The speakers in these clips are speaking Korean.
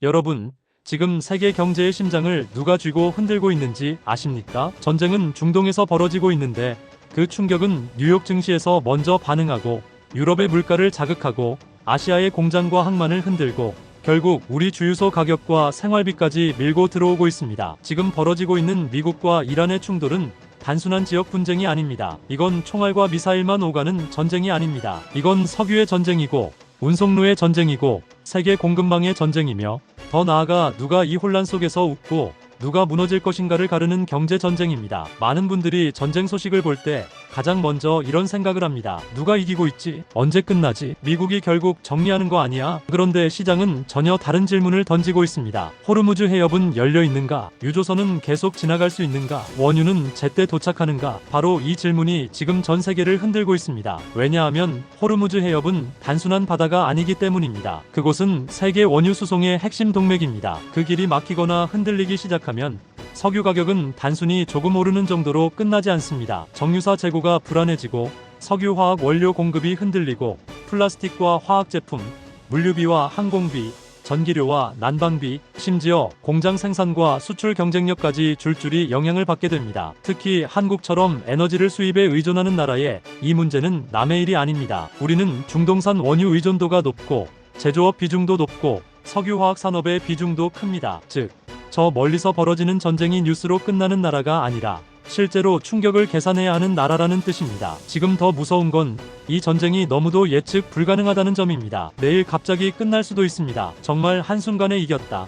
여러분, 지금 세계 경제의 심장을 누가 쥐고 흔들고 있는지 아십니까? 전쟁은 중동에서 벌어지고 있는데 그 충격은 뉴욕 증시에서 먼저 반응하고 유럽의 물가를 자극하고 아시아의 공장과 항만을 흔들고 결국 우리 주유소 가격과 생활비까지 밀고 들어오고 있습니다. 지금 벌어지고 있는 미국과 이란의 충돌은 단순한 지역 분쟁이 아닙니다. 이건 총알과 미사일만 오가는 전쟁이 아닙니다. 이건 석유의 전쟁이고 운송로의 전쟁이고 세계 공급망의 전쟁이며 더 나아가 누가 이 혼란 속에서 웃고 누가 무너질 것인가를 가르는 경제 전쟁입니다. 많은 분들이 전쟁 소식을 볼 때 가장 먼저 이런 생각을 합니다. 누가 이기고 있지? 언제 끝나지? 미국이 결국 정리하는 거 아니야? 그런데 시장은 전혀 다른 질문을 던지고 있습니다. 호르무즈 해협은 열려 있는가? 유조선은 계속 지나갈 수 있는가? 원유는 제때 도착하는가? 바로 이 질문이 지금 전 세계를 흔들고 있습니다. 왜냐하면 호르무즈 해협은 단순한 바다가 아니기 때문입니다. 그곳은 세계 원유 수송의 핵심 동맥입니다. 그 길이 막히거나 흔들리기 시작하면 석유 가격은 단순히 조금 오르는 정도로 끝나지 않습니다. 정유사 재고가 불안해지고 석유 화학 원료 공급이 흔들리고 플라스틱과 화학 제품, 물류비와 항공비, 전기료와 난방비, 심지어 공장 생산과 수출 경쟁력까지 줄줄이 영향을 받게 됩니다. 특히 한국처럼 에너지를 수입에 의존하는 나라에 이 문제는 남의 일이 아닙니다. 우리는 중동산 원유 의존도가 높고 제조업 비중도 높고 석유화학 산업의 비중도 큽니다. 즉, 저 멀리서 벌어지는 전쟁이 뉴스로 끝나는 나라가 아니라 실제로 충격을 계산해야 하는 나라라는 뜻입니다. 지금 더 무서운 건 이 전쟁이 너무도 예측 불가능하다는 점입니다. 내일 갑자기 끝날 수도 있습니다. 정말 한순간에 이겼다.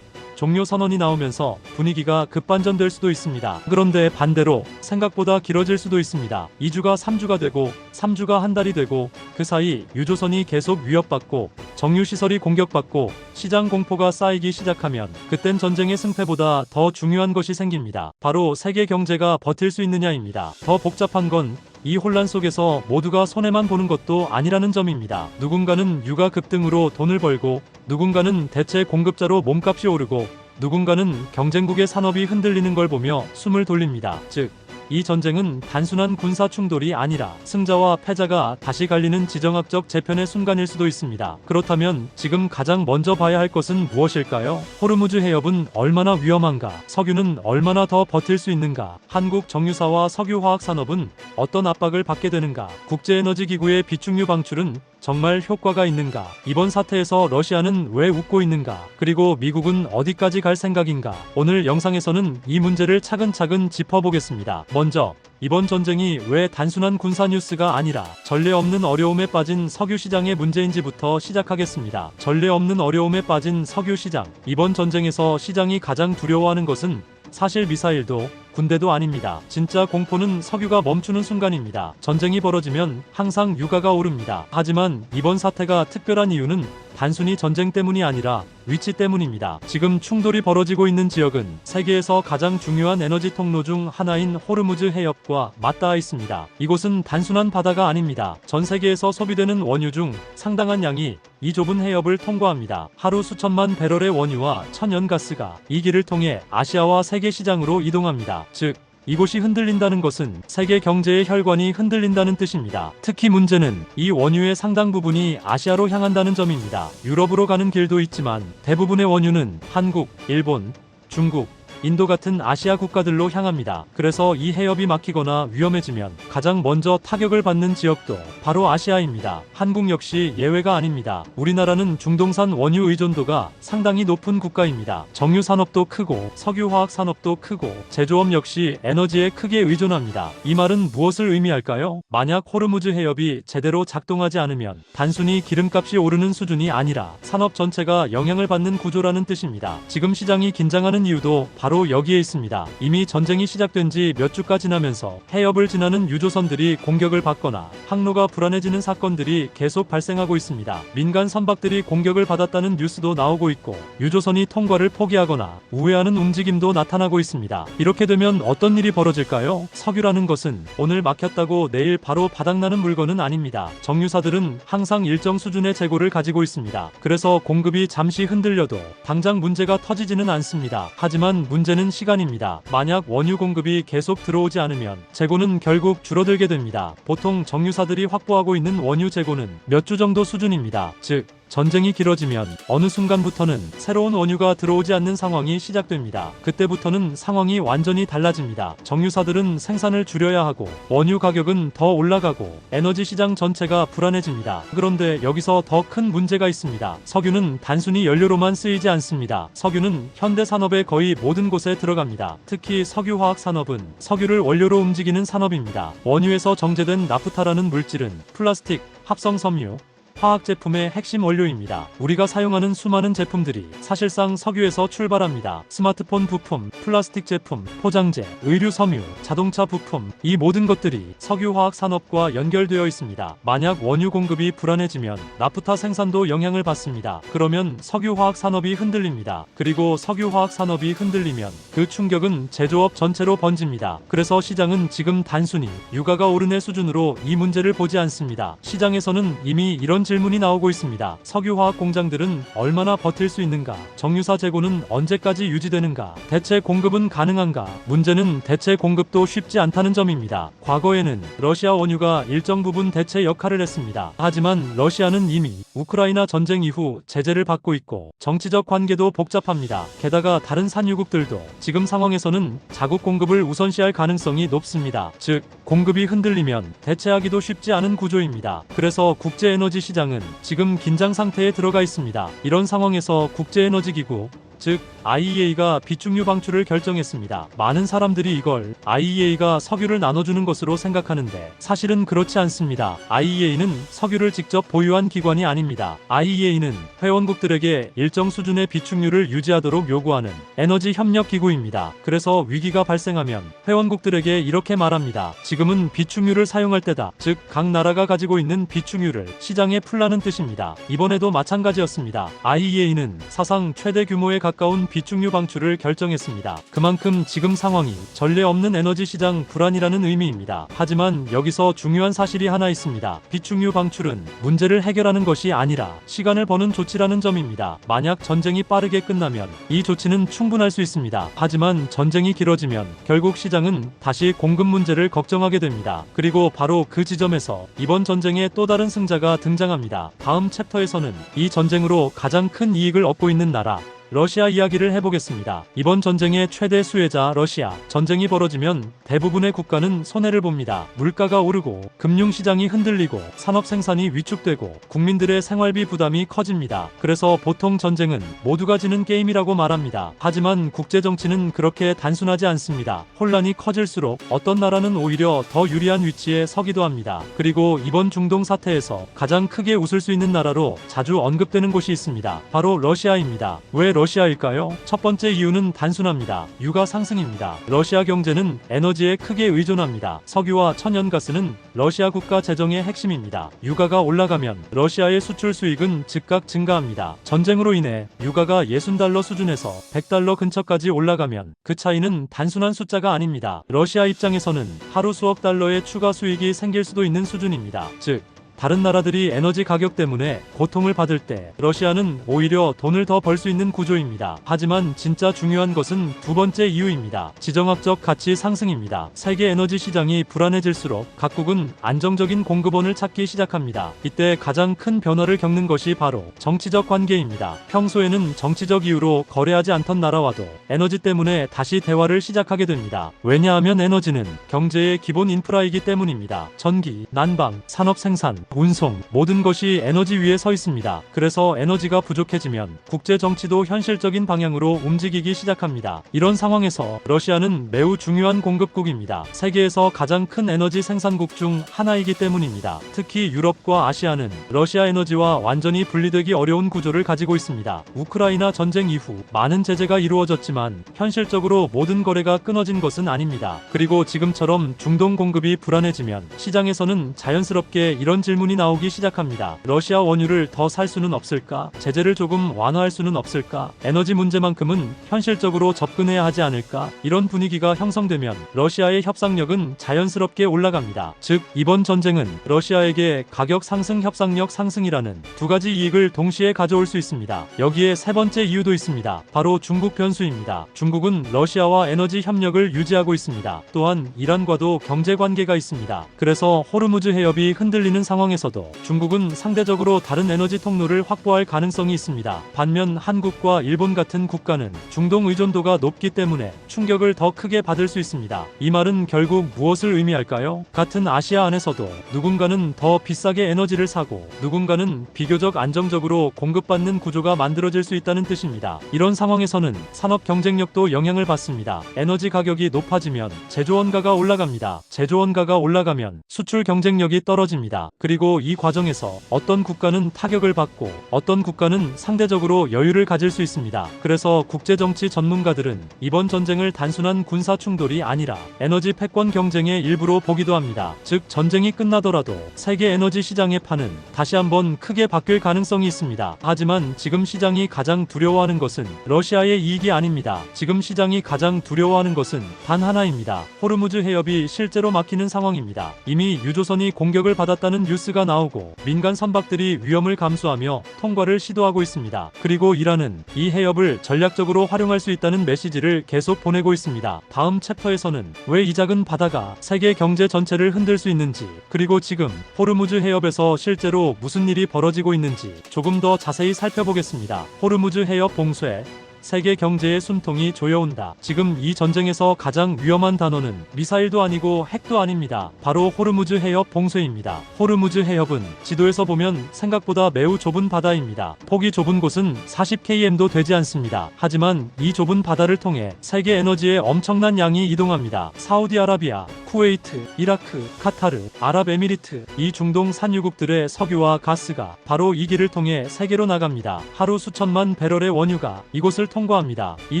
종료 선언이 나오면서 분위기가 급반전될 수도 있습니다. 그런데 반대로 생각보다 길어질 수도 있습니다. 2주가 3주가 되고 3주가 한 달이 되고 그 사이 유조선이 계속 위협받고 정유시설이 공격받고 시장 공포가 쌓이기 시작하면 그땐 전쟁의 승패보다 더 중요한 것이 생깁니다. 바로 세계 경제가 버틸 수 있느냐입니다. 더 복잡한 건 이 혼란 속에서 모두가 손해만 보는 것도 아니라는 점입니다. 누군가는 유가 급등으로 돈을 벌고 누군가는 대체 공급자로 몸값이 오르고 누군가는 경쟁국의 산업이 흔들리는 걸 보며 숨을 돌립니다. 즉, 이 전쟁은 단순한 군사 충돌이 아니라 승자와 패자가 다시 갈리는 지정학적 재편의 순간일 수도 있습니다. 그렇다면 지금 가장 먼저 봐야 할 것은 무엇일까요? 호르무즈 해협은 얼마나 위험한가? 석유는 얼마나 더 버틸 수 있는가? 한국 정유사와 석유화학 산업은 어떤 압박을 받게 되는가? 국제에너지기구의 비축유 방출은 정말 효과가 있는가? 이번 사태에서 러시아는 왜 웃고 있는가? 그리고 미국은 어디까지 갈 생각인가? 오늘 영상에서는 이 문제를 차근차근 짚어보겠습니다. 먼저 이번 전쟁이 왜 단순한 군사 뉴스가 아니라 전례 없는 어려움에 빠진 석유 시장의 문제인지부터 시작하겠습니다. 전례 없는 어려움에 빠진 석유 시장. 이번 전쟁에서 시장이 가장 두려워하는 것은 사실 미사일도 군대도 아닙니다. 진짜 공포는 석유가 멈추는 순간입니다. 전쟁이 벌어지면 항상 유가가 오릅니다. 하지만 이번 사태가 특별한 이유는 단순히 전쟁 때문이 아니라 위치 때문입니다. 지금 충돌이 벌어지고 있는 지역은 세계에서 가장 중요한 에너지 통로 중 하나인 호르무즈 해협과 맞닿아 있습니다. 이곳은 단순한 바다가 아닙니다. 전 세계에서 소비되는 원유 중 상당한 양이 이 좁은 해협을 통과합니다. 하루 수천만 배럴의 원유와 천연가스가 이 길을 통해 아시아와 세계 시장으로 이동합니다. 즉, 이곳이 흔들린다는 것은 세계 경제의 혈관이 흔들린다는 뜻입니다. 특히 문제는 이 원유의 상당 부분이 아시아로 향한다는 점입니다. 유럽으로 가는 길도 있지만 대부분의 원유는 한국, 일본, 중국, 인도 같은 아시아 국가들로 향합니다. 그래서 이 해협이 막히거나 위험해지면 가장 먼저 타격을 받는 지역도 바로 아시아입니다. 한국 역시 예외가 아닙니다. 우리나라는 중동산 원유 의존도가 상당히 높은 국가입니다. 정유 산업도 크고 석유화학 산업도 크고 제조업 역시 에너지에 크게 의존합니다. 이 말은 무엇을 의미할까요? 만약 호르무즈 해협이 제대로 작동하지 않으면 단순히 기름값이 오르는 수준이 아니라 산업 전체가 영향을 받는 구조라는 뜻입니다. 지금 시장이 긴장하는 이유도 바로 여기에 있습니다. 이미 전쟁이 시작된 지 몇 주가 지나면서 해협을 지나는 유조선들이 공격을 받거나 항로가 불안해지는 사건들이 계속 발생하고 있습니다. 민간 선박들이 공격을 받았다는 뉴스도 나오고 있고 유조선이 통과를 포기하거나 우회하는 움직임도 나타나고 있습니다. 이렇게 되면 어떤 일이 벌어질까요? 석유라는 것은 오늘 막혔다고 내일 바로 바닥나는 물건은 아닙니다. 정유사들은 항상 일정 수준의 재고를 가지고 있습니다. 그래서 공급이 잠시 흔들려도 당장 문제가 터지지는 않습니다. 하지만 문제는 시간입니다. 만약 원유 공급이 계속 들어오지 않으면 재고는 결국 줄어들게 됩니다. 보통 정유사들이 확보하고 있는 원유 재고는 몇 주 정도 수준입니다. 즉, 전쟁이 길어지면 어느 순간부터는 새로운 원유가 들어오지 않는 상황이 시작됩니다. 그때부터는 상황이 완전히 달라집니다. 정유사들은 생산을 줄여야 하고 원유 가격은 더 올라가고 에너지 시장 전체가 불안해집니다. 그런데 여기서 더 큰 문제가 있습니다. 석유는 단순히 연료로만 쓰이지 않습니다. 석유는 현대 산업의 거의 모든 곳에 들어갑니다. 특히 석유화학 산업은 석유를 원료로 움직이는 산업입니다. 원유에서 정제된 나프타라는 물질은 플라스틱, 합성 섬유, 화학 제품의 핵심 원료입니다. 우리가 사용하는 수많은 제품들이 사실상 석유에서 출발합니다. 스마트폰 부품, 플라스틱 제품, 포장재, 의류 섬유, 자동차 부품, 이 모든 것들이 석유화학 산업과 연결되어 있습니다. 만약 원유 공급이 불안해지면 나프타 생산도 영향을 받습니다. 그러면 석유화학 산업이 흔들립니다. 그리고 석유화학 산업이 흔들리면 그 충격은 제조업 전체로 번집니다. 그래서 시장은 지금 단순히 유가가 오르네 수준으로 이 문제를 보지 않습니다. 시장에서는 이미 이런 질문이 나오고 있습니다. 석유화학 공장들은 얼마나 버틸 수 있는가? 정유사 재고는 언제까지 유지되는가? 대체 공급은 가능한가? 문제는 대체 공급도 쉽지 않다는 점입니다. 과거에는 러시아 원유가 일정 부분 대체 역할을 했습니다. 하지만 러시아는 이미 우크라이나 전쟁 이후 제재를 받고 있고 정치적 관계도 복잡합니다. 게다가 다른 산유국들도 지금 상황에서는 자국 공급을 우선시할 가능성이 높습니다. 즉, 공급이 흔들리면 대체하기도 쉽지 않은 구조입니다. 그래서 국제에너지 시장은 지금 긴장 상태에 들어가 있습니다. 이런 상황에서 국제에너지기구, 즉 IEA가 비축유 방출을 결정했습니다. 많은 사람들이 이걸 IEA가 석유를 나눠주는 것으로 생각하는데 사실은 그렇지 않습니다. IEA는 석유를 직접 보유한 기관이 아닙니다. IEA는 회원국들에게 일정 수준의 비축유를 유지하도록 요구하는 에너지 협력 기구입니다. 그래서 위기가 발생하면 회원국들에게 이렇게 말합니다. 지금은 비축유를 사용할 때다. 즉, 각 나라가 가지고 있는 비축유를 시장에 풀라는 뜻입니다. 이번에도 마찬가지였습니다. IEA는 사상 최대 규모에 가까운 비축유 방출을 결정했습니다. 그만큼 지금 상황이 전례 없는 에너지 시장 불안이라는 의미입니다. 하지만 여기서 중요한 사실이 하나 있습니다. 비축유 방출은 문제를 해결하는 것이 아니라 시간을 버는 조치라는 점입니다. 만약 전쟁이 빠르게 끝나면 이 조치는 충분할 수 있습니다. 하지만 전쟁이 길어지면 결국 시장은 다시 공급 문제를 걱정하게 됩니다. 그리고 바로 그 지점에서 이번 전쟁의 또 다른 승자가 등장합니다. 다음 챕터에서는 이 전쟁으로 가장 큰 이익을 얻고 있는 나라, 러시아 이야기를 해보겠습니다. 이번 전쟁의 최대 수혜자 러시아. 전쟁이 벌어지면 대부분의 국가는 손해를 봅니다. 물가가 오르고 금융시장이 흔들리고 산업 생산이 위축되고 국민들의 생활비 부담이 커집니다. 그래서 보통 전쟁은 모두가 지는 게임이라고 말합니다. 하지만 국제정치는 그렇게 단순하지 않습니다. 혼란이 커질수록 어떤 나라는 오히려 더 유리한 위치에 서기도 합니다. 그리고 이번 중동 사태에서 가장 크게 웃을 수 있는 나라로 자주 언급되는 곳이 있습니다. 바로 러시아입니다. 왜 러시아일까요? 첫 번째 이유는 단순합니다. 유가 상승입니다. 러시아 경제는 에너지에 크게 의존합니다. 석유와 천연가스는 러시아 국가 재정의 핵심입니다. 유가가 올라가면 러시아의 수출 수익은 즉각 증가합니다. 전쟁으로 인해 유가가 $60 수준에서 $100 근처까지 올라가면 그 차이는 단순한 숫자가 아닙니다. 러시아 입장에서는 하루 수억 달러의 추가 수익이 생길 수도 있는 수준입니다. 즉, 다른 나라들이 에너지 가격 때문에 고통을 받을 때 러시아는 오히려 돈을 더 벌 수 있는 구조입니다. 하지만 진짜 중요한 것은 두 번째 이유입니다. 지정학적 가치 상승입니다. 세계 에너지 시장이 불안해질수록 각국은 안정적인 공급원을 찾기 시작합니다. 이때 가장 큰 변화를 겪는 것이 바로 정치적 관계입니다. 평소에는 정치적 이유로 거래하지 않던 나라와도 에너지 때문에 다시 대화를 시작하게 됩니다. 왜냐하면 에너지는 경제의 기본 인프라이기 때문입니다. 전기, 난방, 산업 생산, 운송, 모든 것이 에너지 위에 서 있습니다. 그래서 에너지가 부족해지면 국제 정치도 현실적인 방향으로 움직이기 시작합니다. 이런 상황에서 러시아는 매우 중요한 공급국입니다. 세계에서 가장 큰 에너지 생산국 중 하나이기 때문입니다. 특히 유럽과 아시아는 러시아 에너지와 완전히 분리되기 어려운 구조를 가지고 있습니다. 우크라이나 전쟁 이후 많은 제재가 이루어졌지만 현실적으로 모든 거래가 끊어진 것은 아닙니다. 그리고 지금처럼 중동 공급이 불안해지면 시장에서는 자연스럽게 이런 질문이 나오기 시작합니다. 러시아 원유를 더 살 수는 없을까? 제재를 조금 완화할 수는 없을까? 에너지 문제만큼은 현실적으로 접근해야 하지 않을까? 이런 분위기가 형성되면 러시아의 협상력은 자연스럽게 올라갑니다. 즉, 이번 전쟁은 러시아에게 가격 상승, 협상력 상승이라는 두 가지 이익을 동시에 가져올 수 있습니다. 여기에 세 번째 이유도 있습니다. 바로 중국 변수입니다. 중국은 러시아와 에너지 협력을 유지하고 있습니다. 또한 이란과도 경제 관계가 있습니다. 그래서 호르무즈 해협이 흔들리는 상황 상황에서도 중국은 상대적으로 다른 에너지 통로를 확보할 가능성이 있습니다. 반면 한국과 일본 같은 국가는 중동 의존도가 높기 때문에 충격을 더 크게 받을 수 있습니다. 이 말은 결국 무엇을 의미할까요? 같은 아시아 안에서도 누군가는 더 비싸게 에너지를 사고 누군가는 비교적 안정적으로 공급받는 구조가 만들어질 수 있다는 뜻입니다. 이런 상황에서는 산업 경쟁력도 영향을 받습니다. 에너지 가격이 높아지면 제조원가가 올라갑니다. 제조원가가 올라가면 수출 경쟁력이 떨어집니다. 그리고 이 과정에서 어떤 국가는 타격을 받고 어떤 국가는 상대적으로 여유를 가질 수 있습니다. 그래서 국제정치 전문가들은 이번 전쟁을 단순한 군사 충돌이 아니라 에너지 패권 경쟁의 일부로 보기도 합니다. 즉 전쟁이 끝나더라도 세계 에너지 시장의 판은 다시 한번 크게 바뀔 가능성이 있습니다. 하지만 지금 시장이 가장 두려워하는 것은 러시아의 이익이 아닙니다. 지금 시장이 가장 두려워하는 것은 단 하나입니다. 호르무즈 해협이 실제로 막히는 상황입니다. 이미 유조선이 공격을 받았다는 뉴스가 나오고 민간 선박들이 위험을 감수하며 통과를 시도하고 있습니다. 그리고 이란은 이 해협을 전략적으로 활용할 수 있다는 메시지를 계속 보내고 있습니다. 다음 챕터에서는 왜 이 작은 바다가 세계 경제 전체를 흔들 수 있는지, 그리고 지금 호르무즈 해협에서 실제로 무슨 일이 벌어지고 있는지 조금 더 자세히 살펴보겠습니다. 호르무즈 해협 봉쇄, 세계 경제의 숨통이 조여온다. 지금 이 전쟁에서 가장 위험한 단어는 미사일도 아니고 핵도 아닙니다. 바로 호르무즈 해협 봉쇄입니다. 호르무즈 해협은 지도에서 보면 생각보다 매우 좁은 바다입니다. 폭이 좁은 곳은 40km도 되지 않습니다. 하지만 이 좁은 바다를 통해 세계 에너지의 엄청난 양이 이동합니다. 사우디아라비아, 쿠웨이트, 이라크, 카타르, 아랍에미리트, 이 중동 산유국들의 석유와 가스가 바로 이 길을 통해 세계로 나갑니다. 하루 수천만 배럴의 원유가 이곳을 통과합니다. 이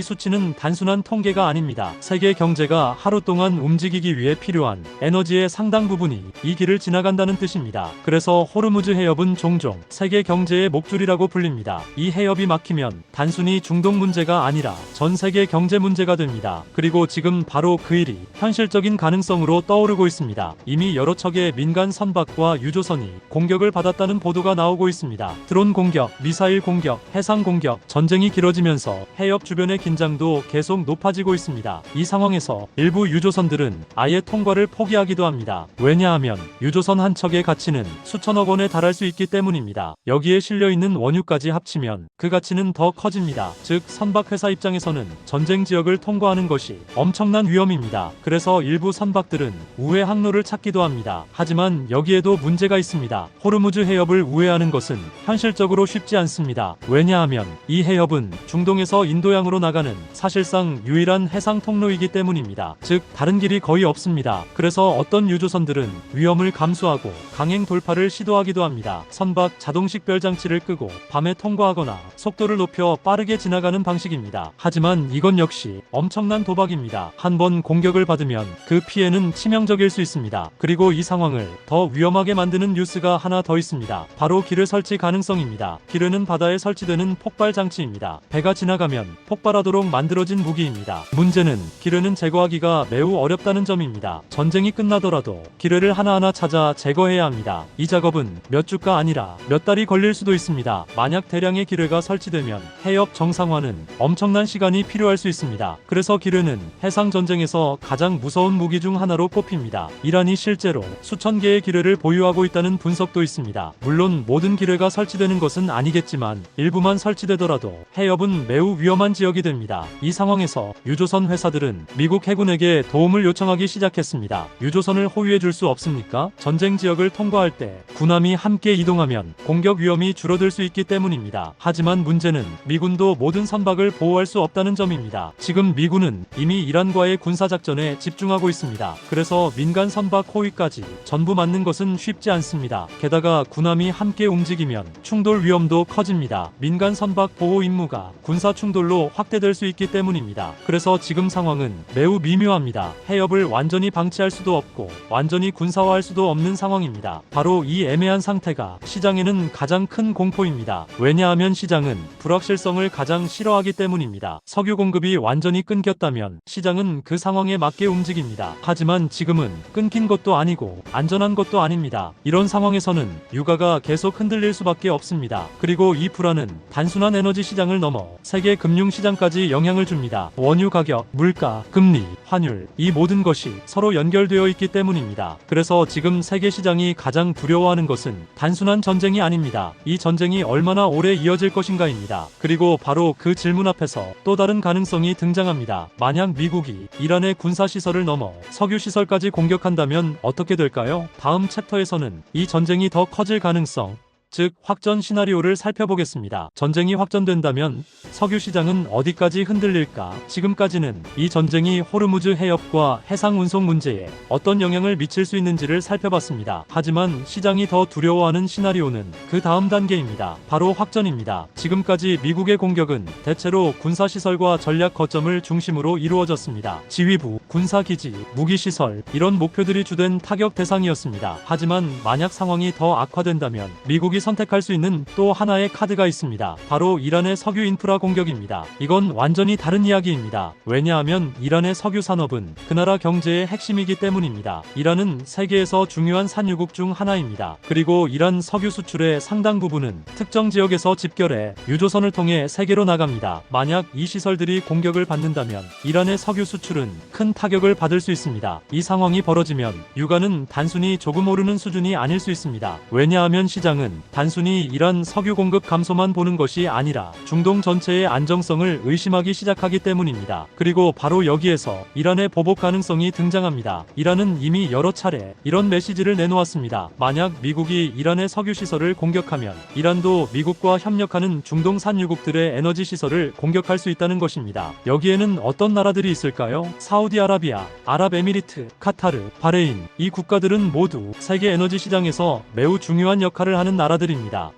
수치는 단순한 통계가 아닙니다. 세계 경제가 하루 동안 움직이기 위해 필요한 에너지의 상당 부분이 이 길을 지나간다는 뜻입니다. 그래서 호르무즈 해협은 종종 세계 경제의 목줄이라고 불립니다. 이 해협이 막히면 단순히 중동 문제가 아니라 전 세계 경제 문제가 됩니다. 그리고 지금 바로 그 일이 현실적인 가능성으로 떠오르고 있습니다. 이미 여러 척의 민간 선박과 유조선이 공격을 받았다는 보도가 나오고 있습니다. 드론 공격, 미사일 공격, 해상 공격, 전쟁이 길어지면서 해협 주변의 긴장도 계속 높아지고 있습니다. 이 상황에서 일부 유조선들은 아예 통과를 포기하기도 합니다. 왜냐하면 유조선 한 척의 가치는 수천억 원에 달할 수 있기 때문입니다. 여기에 실려있는 원유까지 합치면 그 가치는 더 커집니다. 즉 선박회사 입장에서는 전쟁 지역을 통과하는 것이 엄청난 위험입니다. 그래서 일부 선박들은 우회 항로를 찾기도 합니다. 하지만 여기에도 문제가 있습니다. 호르무즈 해협을 우회하는 것은 현실적으로 쉽지 않습니다. 왜냐하면 이 해협은 중동에서 인도양으로 나가는 사실상 유일한 해상 통로이기 때문입니다. 즉 다른 길이 거의 없습니다. 그래서 어떤 유조선들은 위험을 감수하고 강행 돌파를 시도하기도 합니다. 선박 자동식 별장치를 끄고 밤에 통과하거나 속도를 높여 빠르게 지나가는 방식입니다. 하지만 이건 역시 엄청난 도박입니다. 한번 공격을 받으면 그 피해는 치명적일 수 있습니다. 그리고 이 상황을 더 위험하게 만드는 뉴스가 하나 더 있습니다. 바로 기뢰 설치 가능성입니다. 기뢰는 바다에 설치되는 폭발 장치입니다. 배가 지나가면 폭발하도록 만들어진 무기입니다. 문제는 기뢰는 제거하기가 매우 어렵다는 점입니다. 전쟁이 끝나더라도 기뢰를 하나하나 찾아 제거해야 합니다. 이 작업은 몇 주가 아니라 몇 달이 걸릴 수도 있습니다. 만약 대량의 기뢰가 설치되면 해협 정상화는 엄청난 시간이 필요할 수 있습니다. 그래서 기뢰는 해상 전쟁에서 가장 무서운 무기 중 하나로 꼽힙니다. 이란이 실제로 수천 개의 기뢰를 보유하고 있다는 분석도 있습니다. 물론 모든 기뢰가 설치되는 것은 아니겠지만 일부만 설치되더라도 해협은 매우 위험한 지역이 됩니다. 이 상황에서 유조선 회사들은 미국 해군에게 도움을 요청하기 시작했습니다. 유조선을 호위해 줄 수 없습니까? 전쟁 지역을 통과할 때 군함이 함께 이동하면 공격 위험이 줄어들 수 있기 때문입니다. 하지만 문제는 미군도 모든 선박을 보호할 수 없다는 점입니다. 지금 미군은 이미 이란과의 군사작전에 집중하고 있습니다. 그래서 민간 선박 호위까지 전부 맡는 것은 쉽지 않습니다. 게다가 군함이 함께 움직이면 충돌 위험도 커집니다. 민간 선박 보호 임무가 군사 충돌로 확대될 수 있기 때문입니다. 그래서 지금 상황은 매우 미묘합니다. 해협을 완전히 방치할 수도 없고 완전히 군사화할 수도 없는 상황입니다. 바로 이 애매한 상태가 시장에는 가장 큰 공포입니다. 왜냐하면 시장은 불확실성을 가장 싫어하기 때문입니다. 석유 공급이 완전히 끊겼다면 시장은 그 상황에 맞게 움직입니다. 하지만 지금은 끊긴 것도 아니고 안전한 것도 아닙니다. 이런 상황에서는 유가가 계속 흔들릴 수밖에 없습니다. 그리고 이 불안은 단순한 에너지 시장을 넘어 세계 세계 금융시장까지 영향을 줍니다. 원유 가격, 물가, 금리, 환율, 이 모든 것이 서로 연결되어 있기 때문입니다. 그래서 지금 세계 시장이 가장 두려워하는 것은 단순한 전쟁이 아닙니다. 이 전쟁이 얼마나 오래 이어질 것인가입니다. 그리고 바로 그 질문 앞에서 또 다른 가능성이 등장합니다. 만약 미국이 이란의 군사시설을 넘어 석유시설까지 공격한다면 어떻게 될까요? 다음 챕터에서는 이 전쟁이 더 커질 가능성, 즉 확전 시나리오를 살펴보겠습니다. 전쟁이 확전된다면 석유 시장은 어디까지 흔들릴까? 지금까지는 이 전쟁이 호르무즈 해협과 해상 운송 문제에 어떤 영향을 미칠 수 있는지를 살펴봤습니다. 하지만 시장이 더 두려워하는 시나리오는 그 다음 단계입니다. 바로 확전입니다. 지금까지 미국의 공격은 대체로 군사시설과 전략 거점을 중심으로 이루어졌습니다. 지휘부, 군사기지, 무기시설, 이런 목표들이 주된 타격 대상이었습니다. 하지만 만약 상황이 더 악화된다면 미국이 선택할 수 있는 또 하나의 카드가 있습니다. 바로 이란의 석유 인프라 공격입니다. 이건 완전히 다른 이야기입니다. 왜냐하면 이란의 석유 산업은 그 나라 경제의 핵심이기 때문입니다. 이란은 세계에서 중요한 산유국 중 하나입니다. 그리고 이란 석유 수출의 상당 부분은 특정 지역에서 집결해 유조선을 통해 세계로 나갑니다. 만약 이 시설들이 공격을 받는다면 이란의 석유 수출은 큰 타격을 받을 수 있습니다. 이 상황이 벌어지면 유가는 단순히 조금 오르는 수준이 아닐 수 있습니다. 왜냐하면 시장은 단순히 이란 석유 공급 감소만 보는 것이 아니라 중동 전체의 안정성을 의심하기 시작하기 때문입니다. 그리고 바로 여기에서 이란의 보복 가능성이 등장합니다. 이란은 이미 여러 차례 이런 메시지를 내놓았습니다. 만약 미국이 이란의 석유 시설을 공격하면 이란도 미국과 협력하는 중동 산유국들의 에너지 시설을 공격할 수 있다는 것입니다. 여기에는 어떤 나라들이 있을까요? 사우디아라비아, 아랍에미리트, 카타르, 바레인, 이 국가들은 모두 세계 에너지 시장에서 매우 중요한 역할을 하는 나라들입니다.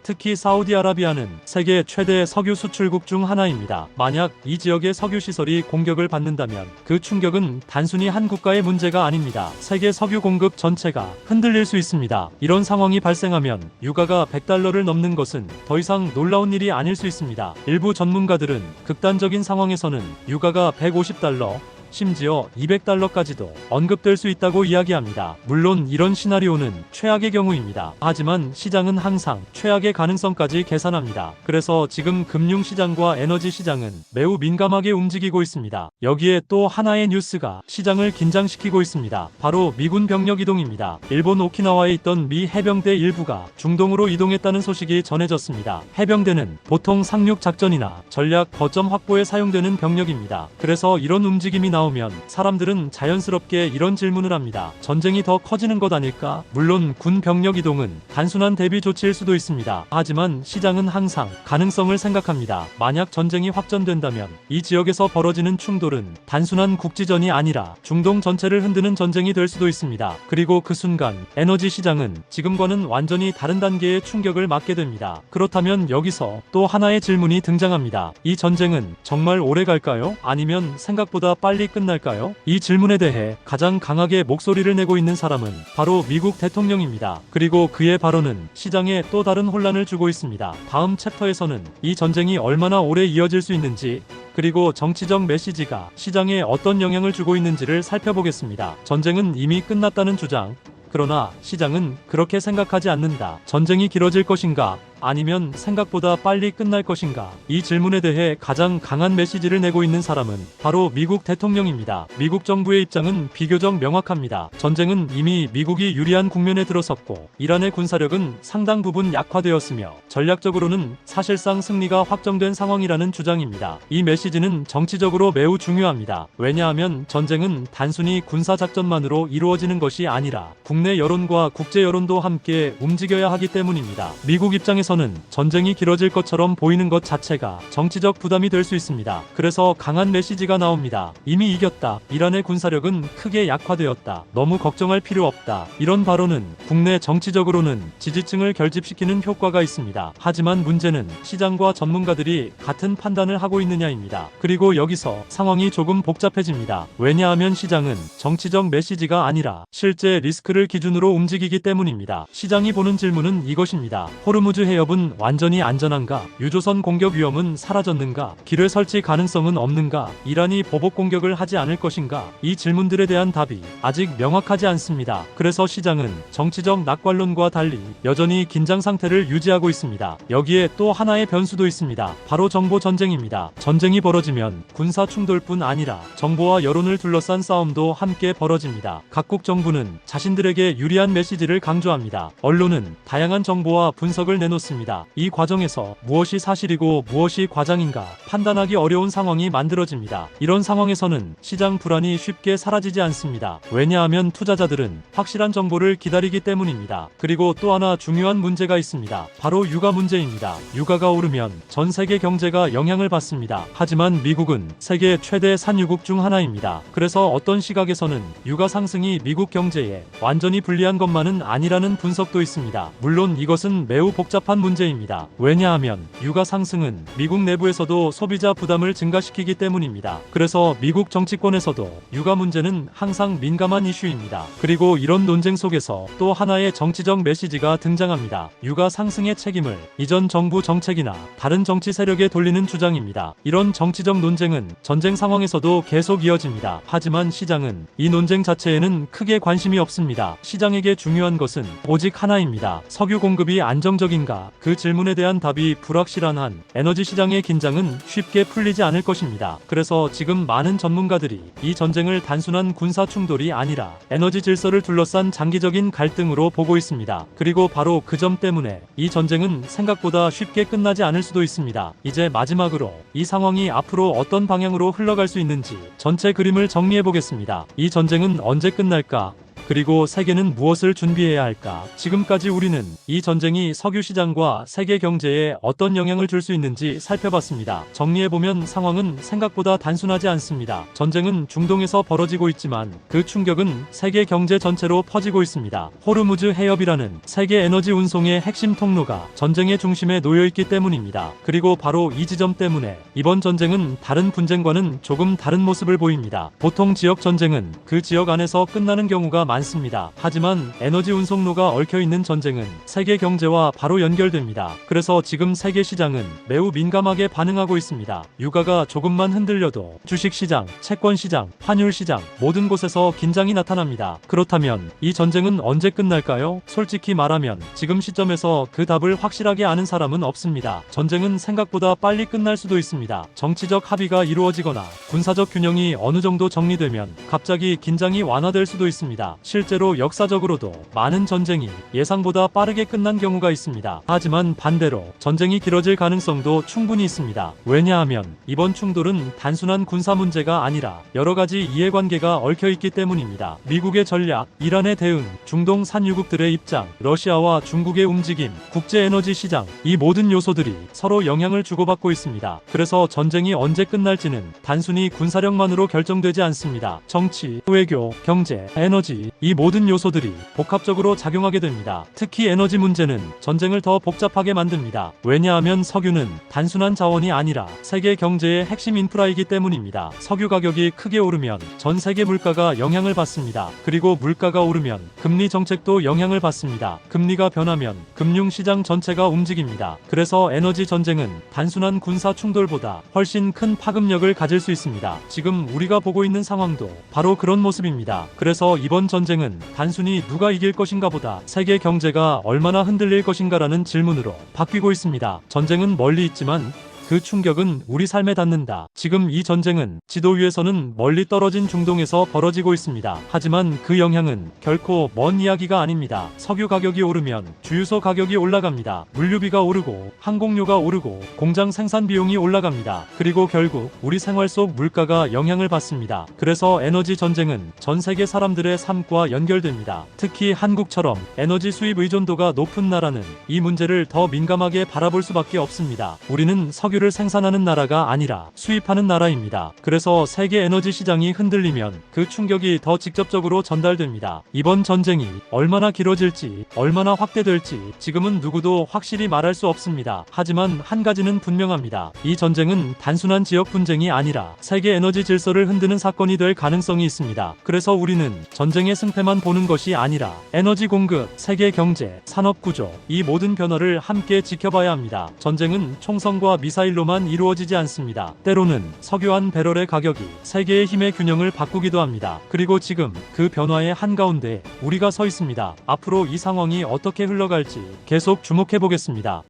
특히 사우디아라비아는 세계 최대 석유 수출국 중 하나입니다. 만약 이 지역의 석유 시설이 공격을 받는다면 그 충격은 단순히 한 국가의 문제가 아닙니다. 세계 석유 공급 전체가 흔들릴 수 있습니다. 이런 상황이 발생하면 유가가 $100를 넘는 것은 더 이상 놀라운 일이 아닐 수 있습니다. 일부 전문가들은 극단적인 상황에서는 유가가 $150, 심지어 $200까지도 언급될 수 있다고 이야기합니다. 물론 이런 시나리오는 최악의 경우입니다. 하지만 시장은 항상 최악의 가능성까지 계산합니다. 그래서 지금 금융시장과 에너지 시장은 매우 민감하게 움직이고 있습니다. 여기에 또 하나의 뉴스가 시장을 긴장시키고 있습니다. 바로 미군 병력 이동입니다. 일본 오키나와에 있던 미 해병대 일부가 중동으로 이동했다는 소식이 전해졌습니다. 해병대는 보통 상륙 작전이나 전략 거점 확보에 사용되는 병력입니다. 그래서 이런 움직임이 나오면 사람들은 자연스럽게 이런 질문을 합니다. 전쟁이 더 커지는 것 아닐까? 물론 군 병력 이동은 단순한 대비 조치일 수도 있습니다. 하지만 시장은 항상 가능성을 생각합니다. 만약 전쟁이 확전된다면 이 지역에서 벌어지는 충돌은 단순한 국지전이 아니라 중동 전체를 흔드는 전쟁이 될 수도 있습니다. 그리고 그 순간 에너지 시장은 지금과는 완전히 다른 단계의 충격을 맞게 됩니다. 그렇다면 여기서 또 하나의 질문이 등장합니다. 이 전쟁은 정말 오래 갈까요? 아니면 생각보다 빨리 끝날까요? 이 질문에 대해 가장 강하게 목소리를 내고 있는 사람은 바로 미국 대통령입니다. 그리고 그의 발언은 시장에 또 다른 혼란을 주고 있습니다. 다음 챕터에서는 이 전쟁이 얼마나 오래 이어질 수 있는지, 그리고 정치적 메시지가 시장에 어떤 영향을 주고 있는지를 살펴보겠습니다. 전쟁은 이미 끝났다는 주장, 그러나 시장은 그렇게 생각하지 않는다. 전쟁이 길어질 것인가? 아니면 생각보다 빨리 끝날 것인가? 이 질문에 대해 가장 강한 메시지를 내고 있는 사람은 바로 미국 대통령입니다. 미국 정부의 입장은 비교적 명확합니다. 전쟁은 이미 미국이 유리한 국면에 들어섰고 이란의 군사력은 상당 부분 약화되었으며 전략적으로는 사실상 승리가 확정된 상황이라는 주장입니다. 이 메시지는 정치적으로 매우 중요합니다. 왜냐하면 전쟁은 단순히 군사작전만으로 이루어지는 것이 아니라 국내 여론과 국제 여론도 함께 움직여야 하기 때문입니다. 미국 입장에서 전쟁이 길어질 것처럼 보이는 것 자체가 정치적 부담이 될 수 있습니다. 그래서 강한 메시지가 나옵니다. 이미 이겼다. 이란의 군사력은 크게 약화되었다. 너무 걱정할 필요 없다. 이런 발언은 국내 정치적으로는 지지층을 결집시키는 효과가 있습니다. 하지만 문제는 시장과 전문가들이 같은 판단을 하고 있느냐입니다. 그리고 여기서 상황이 조금 복잡해집니다. 왜냐하면 시장은 정치적 메시지가 아니라 실제 리스크를 기준으로 움직이기 때문입니다. 시장이 보는 질문은 이것입니다. 호르무즈 해협은 완전히 안전한가? 유조선 공격 위험은 사라졌는가? 기뢰 설치 가능성은 없는가? 이란이 보복 공격을 하지 않을 것인가? 이 질문들에 대한 답이 아직 명확하지 않습니다. 그래서 시장은 정치적 낙관론과 달리 여전히 긴장 상태를 유지하고 있습니다. 여기에 또 하나의 변수도 있습니다. 바로 정보 전쟁입니다. 전쟁이 벌어지면 군사 충돌뿐 아니라 정보와 여론을 둘러싼 싸움도 함께 벌어집니다. 각국 정부는 자신들에게 유리한 메시지를 강조합니다. 언론은 다양한 정보와 분석을 내놓습니다. 이 과정에서 무엇이 사실이고 무엇이 과장인가 판단하기 어려운 상황이 만들어집니다. 이런 상황에서는 시장 불안이 쉽게 사라지지 않습니다. 왜냐하면 투자자들은 확실한 정보를 기다리기 때문입니다. 그리고 또 하나 중요한 문제가 있습니다. 바로 유가 문제입니다. 유가가 오르면 전 세계 경제가 영향을 받습니다. 하지만 미국은 세계 최대 산유국 중 하나입니다. 그래서 어떤 시각에서는 유가 상승이 미국 경제에 완전히 불리한 것만은 아니라는 분석도 있습니다. 물론 이것은 매우 복잡한 문제입니다. 왜냐하면 유가 상승은 미국 내부에서도 소비자 부담을 증가시키기 때문입니다. 그래서 미국 정치권에서도 유가 문제는 항상 민감한 이슈입니다. 그리고 이런 논쟁 속에서 또 하나의 정치적 메시지가 등장합니다. 유가 상승의 책임을 이전 정부 정책이나 다른 정치 세력에 돌리는 주장입니다. 이런 정치적 논쟁은 전쟁 상황에서도 계속 이어집니다. 하지만 시장은 이 논쟁 자체에는 크게 관심이 없습니다. 시장에게 중요한 것은 오직 하나입니다. 석유 공급이 안정적인가? 그 질문에 대한 답이 불확실한 한 에너지 시장의 긴장은 쉽게 풀리지 않을 것입니다. 그래서 지금 많은 전문가들이 이 전쟁을 단순한 군사 충돌이 아니라 에너지 질서를 둘러싼 장기적인 갈등으로 보고 있습니다. 그리고 바로 그 점 때문에 이 전쟁은 생각보다 쉽게 끝나지 않을 수도 있습니다. 이제 마지막으로 이 상황이 앞으로 어떤 방향으로 흘러갈 수 있는지 전체 그림을 정리해 보겠습니다. 이 전쟁은 언제 끝날까? 그리고 세계는 무엇을 준비해야 할까? 지금까지 우리는 이 전쟁이 석유 시장과 세계 경제에 어떤 영향을 줄 수 있는지 살펴봤습니다. 정리해보면 상황은 생각보다 단순하지 않습니다. 전쟁은 중동에서 벌어지고 있지만 그 충격은 세계 경제 전체로 퍼지고 있습니다. 호르무즈 해협이라는 세계 에너지 운송의 핵심 통로가 전쟁의 중심에 놓여있기 때문입니다. 그리고 바로 이 지점 때문에 이번 전쟁은 다른 분쟁과는 조금 다른 모습을 보입니다. 보통 지역 전쟁은 그 지역 안에서 끝나는 경우가 많습니다. 하지만 에너지 운송로가 얽혀있는 전쟁은 세계 경제와 바로 연결됩니다. 그래서 지금 세계 시장은 매우 민감하게 반응하고 있습니다. 유가가 조금만 흔들려도 주식시장, 채권시장, 환율시장 모든 곳에서 긴장이 나타납니다. 그렇다면 이 전쟁은 언제 끝날까요? 솔직히 말하면 지금 시점에서 그 답을 확실하게 아는 사람은 없습니다. 전쟁은 생각보다 빨리 끝날 수도 있습니다. 정치적 합의가 이루어지거나 군사적 균형이 어느 정도 정리되면 갑자기 긴장이 완화될 수도 있습니다. 실제로 역사적으로도 많은 전쟁이 예상보다 빠르게 끝난 경우가 있습니다. 하지만 반대로 전쟁이 길어질 가능성도 충분히 있습니다. 왜냐하면 이번 충돌은 단순한 군사 문제가 아니라 여러 가지 이해관계가 얽혀있기 때문입니다. 미국의 전략, 이란의 대응, 중동 산유국들의 입장, 러시아와 중국의 움직임, 국제 에너지 시장, 이 모든 요소들이 서로 영향을 주고받고 있습니다. 그래서 전쟁이 언제 끝날지는 단순히 군사력만으로 결정되지 않습니다. 정치, 외교, 경제, 에너지, 이 모든 요소들이 복합적으로 작용하게 됩니다. 특히 에너지 문제는 전쟁을 더 복잡하게 만듭니다. 왜냐하면 석유는 단순한 자원이 아니라 세계 경제의 핵심 인프라이기 때문입니다. 석유 가격이 크게 오르면 전 세계 물가가 영향을 받습니다. 그리고 물가가 오르면 금리 정책도 영향을 받습니다. 금리가 변하면 금융시장 전체가 움직입니다. 그래서 에너지 전쟁은 단순한 군사 충돌보다 훨씬 큰 파급력을 가질 수 있습니다. 지금 우리가 보고 있는 상황도 바로 그런 모습입니다. 그래서 이번 전쟁은 단순히 누가 이길 것인가 보다 세계 경제가 얼마나 흔들릴 것인가라는 질문으로 바뀌고 있습니다. 전쟁은 멀리 있지만 그 충격은 우리 삶에 닿는다. 지금 이 전쟁은 지도 위에서는 멀리 떨어진 중동에서 벌어지고 있습니다. 하지만 그 영향은 결코 먼 이야기가 아닙니다. 석유 가격이 오르면 주유소 가격이 올라갑니다. 물류비가 오르고 항공료가 오르고 공장 생산 비용이 올라갑니다. 그리고 결국 우리 생활 속 물가가 영향을 받습니다. 그래서 에너지 전쟁은 전 세계 사람들의 삶과 연결됩니다. 특히 한국처럼 에너지 수입 의존도가 높은 나라는 이 문제를 더 민감하게 바라볼 수밖에 없습니다. 우리는 석유 석유를 생산하는 나라가 아니라 수입하는 나라입니다. 그래서 세계 에너지 시장이 흔들리면 그 충격이 더 직접적으로 전달됩니다. 이번 전쟁이 얼마나 길어질지, 얼마나 확대될지 지금은 누구도 확실히 말할 수 없습니다. 하지만 한 가지는 분명합니다. 이 전쟁은 단순한 지역 분쟁이 아니라 세계 에너지 질서를 흔드는 사건이 될 가능성이 있습니다. 그래서 우리는 전쟁의 승패만 보는 것이 아니라 에너지 공급, 세계 경제, 산업 구조, 이 모든 변화를 함께 지켜봐야 합니다. 전쟁은 총성과 미사일로만 이루어지지 않습니다. 때로는 석유 한 배럴의 가격이 세계의 힘의 균형을 바꾸기도 합니다. 그리고 지금 그 변화의 한가운데 우리가 서 있습니다. 앞으로 이 상황이 어떻게 흘러갈지 계속 주목해 보겠습니다.